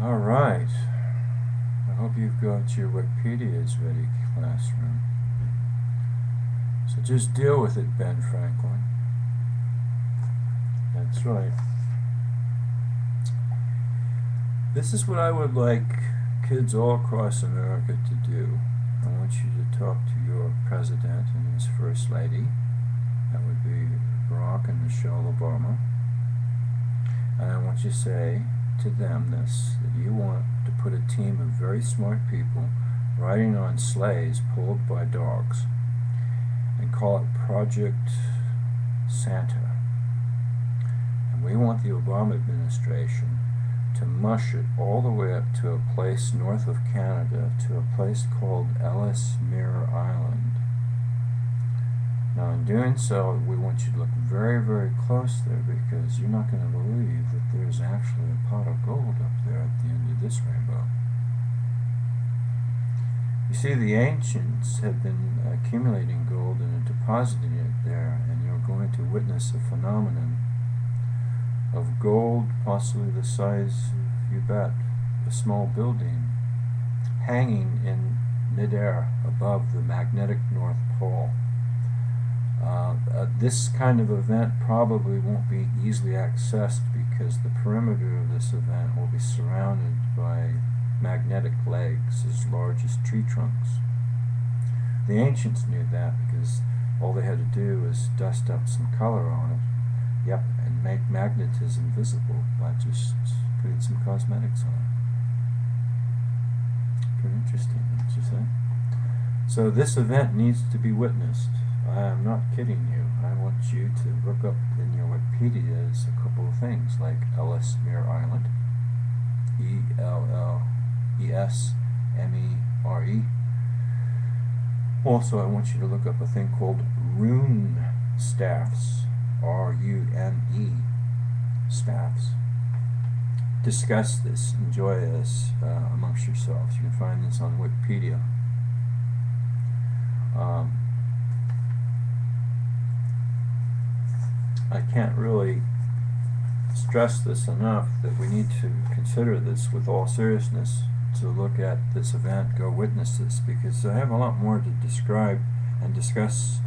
All right. I hope you've got your Wikipedias ready, classroom. So just deal with it, Ben Franklin. That's right. This is what I would like kids all across America to do. I want you to talk to your president and his first lady. That would be Barack and Michelle Obama. And I want you to say to them this, that you want to put a team of very smart people riding on sleighs pulled by dogs and call it Project Santa. And we want the Obama administration to mush it all the way up to a place north of Canada, to a place called Ellesmere Island. Now in doing so, we want you to look very, very close there, because you're not going to believe that there's actually a pot of gold up there at the end of this rainbow. You see, the ancients had been accumulating gold and depositing it there, and you're going to witness a phenomenon of gold, possibly the size of, you bet, a small building, hanging in midair above the magnetic North Pole. This kind of event probably won't be easily accessed, because the perimeter of this event will be surrounded by magnetic legs as large as tree trunks. The ancients knew that, because all they had to do was dust up some color on it, and make magnetism visible by just putting some cosmetics on it. Pretty interesting, don't you say? So this event needs to be witnessed. I am not kidding you. I want you to look up in your Wikipedias a couple of things, like Ellesmere Island, Ellesmere. Also, I want you to look up a thing called rune staffs, R-U-N-E, staffs. Discuss this, enjoy this amongst yourselves. You can find this on Wikipedia. I can't really stress this enough, that we need to consider this with all seriousness, to look at this event, go witness this, because I have a lot more to describe and discuss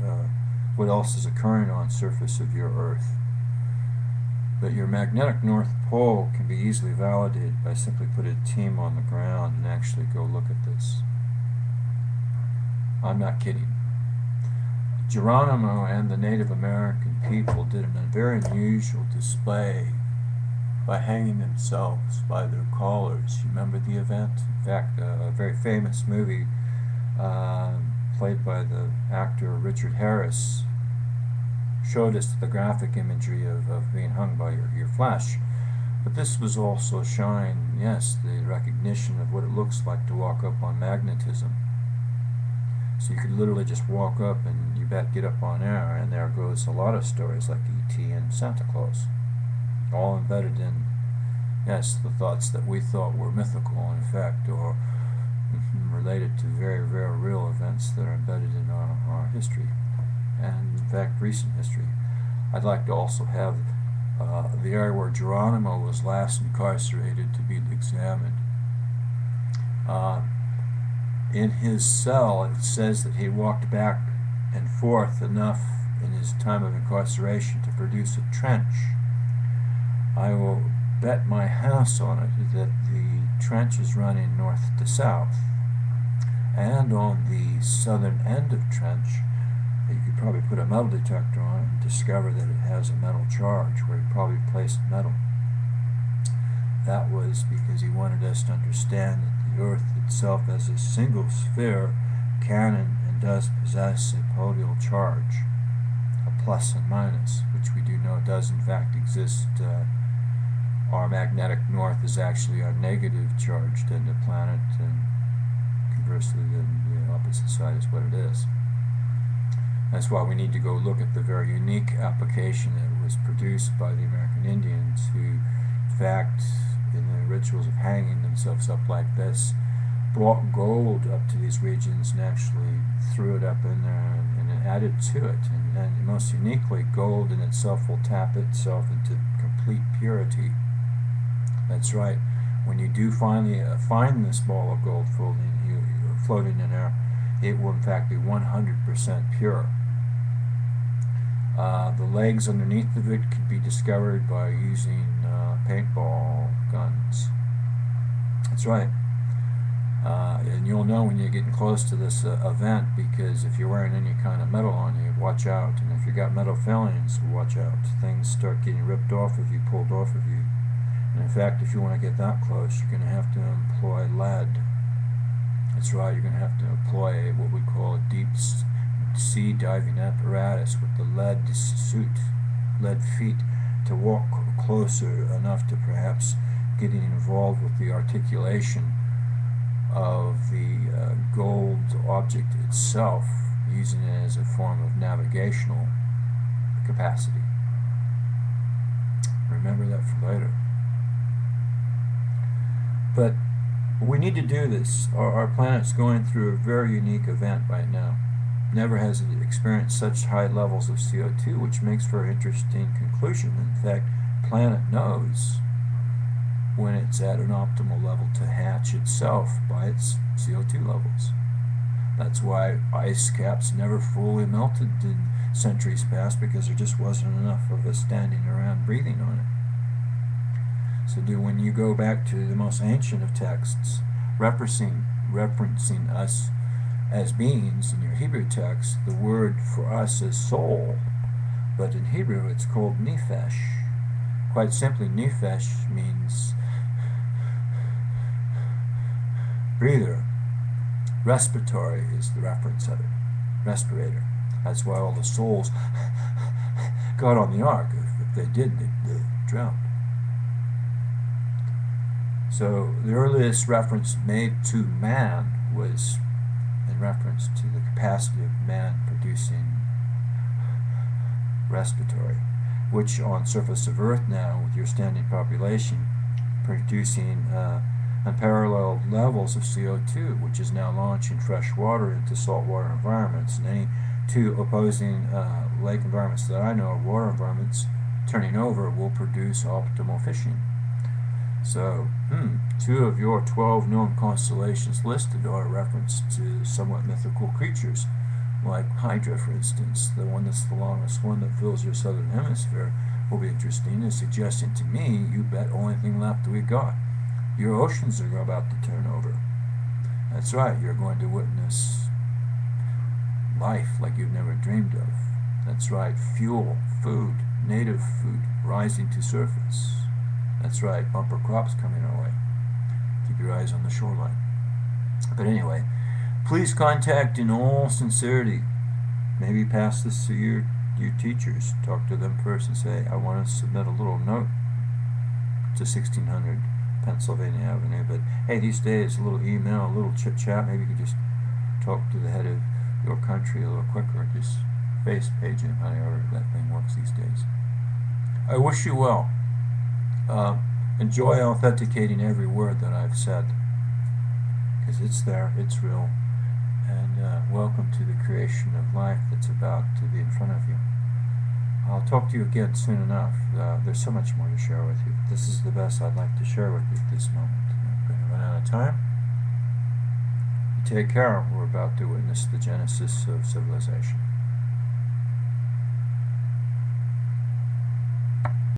what else is occurring on the surface of your Earth. But your magnetic North Pole can be easily validated by simply putting a team on the ground and actually go look at this. I'm not kidding. Geronimo and the Native American people did a very unusual display by hanging themselves by their collars. You remember the event? In fact, a very famous movie played by the actor Richard Harris showed us the graphic imagery of being hung by your flesh. But this was also showing, yes, the recognition of what it looks like to walk up on magnetism. So you could literally just walk up and you bet get up on air, and there goes a lot of stories like E.T. and Santa Claus, all embedded in, yes, the thoughts that we thought were mythical in fact, or related to very, very real events that are embedded in our history, and in fact recent history. I'd like to also have the area where Geronimo was last incarcerated to be examined. In his cell, it says that he walked back and forth enough in his time of incarceration to produce a trench. I will bet my house on it that the trench is running north to south. And on the southern end of trench, you could probably put a metal detector on it and discover that it has a metal charge where he probably placed metal. That was because he wanted us to understand that the Earth itself as a single sphere can and does possess a podial charge, a plus and minus, which we do know does in fact exist. Our magnetic north is actually our negative charged end of planet, and conversely the opposite side is what it is. That's why we need to go look at the very unique application that was produced by the American Indians, who in fact in the rituals of hanging themselves up like this brought gold up to these regions and actually threw it up in there and added to it. And most uniquely, gold in itself will tap itself into complete purity. That's right. when you do finally find this ball of gold floating in air, it will in fact be 100% pure. The legs underneath of it could be discovered by using paintball guns. That's right. And you'll know when you're getting close to this event, because if you're wearing any kind of metal on you, watch out. And if you got metal fillings, watch out. Things start getting ripped off of you, pulled off of you. And in fact, if you want to get that close, you're going to have to employ lead. That's right, you're going to have to employ what we call a deep sea diving apparatus with the lead suit, lead feet, to walk closer enough to perhaps getting involved with the articulation of the gold object itself, using it as a form of navigational capacity. Remember that for later. But we need to do this. Our planet's going through a very unique event right now. Never has it experienced such high levels of CO2, which makes for an interesting conclusion. In fact, planet knows when it's at an optimal level to hatch itself by its CO2 levels. That's why ice caps never fully melted in centuries past, because there just wasn't enough of us standing around breathing on it. So when you go back to the most ancient of texts, referencing us as beings in your Hebrew text, the word for us is soul, but in Hebrew it's called nephesh. Quite simply, nephesh means breather. Respiratory is the reference of it. Respirator. That's why all the souls got on the ark. If they didn't, they'd drown. So the earliest reference made to man was in reference to the capacity of man producing respiratory, which on surface of Earth now, with your standing population, producing unparalleled levels of CO2, which is now launching fresh water into saltwater environments. And any two opposing lake environments that I know of, water environments, turning over will produce optimal fishing. So, two of your 12 known constellations listed are a reference to somewhat mythical creatures, like Hydra, for instance. The one that's the longest one that fills your southern hemisphere will be interesting, is suggesting to me, you bet only thing left we got. Your oceans are about to turn over. That's right, you're going to witness life like you've never dreamed of. That's right, fuel, food, native food, rising to surface. That's right, bumper crops coming our way. Keep your eyes on the shoreline. But anyway, please contact in all sincerity. Maybe pass this to your teachers. Talk to them first and say, I want to submit a little note to 1600 Pennsylvania Avenue. But hey, these days, a little email, a little chit chat, maybe you could just talk to the head of your country a little quicker. Just face page him, however that thing works these days. I wish you well. Enjoy authenticating every word that I've said, because it's there, it's real, and welcome to the creation of life that's about to be in front of you. I'll talk to you again soon enough. There's so much more to share with you. This is the best I'd like to share with you at this moment. I'm going to run out of time. You take care. We're about to witness the genesis of civilization.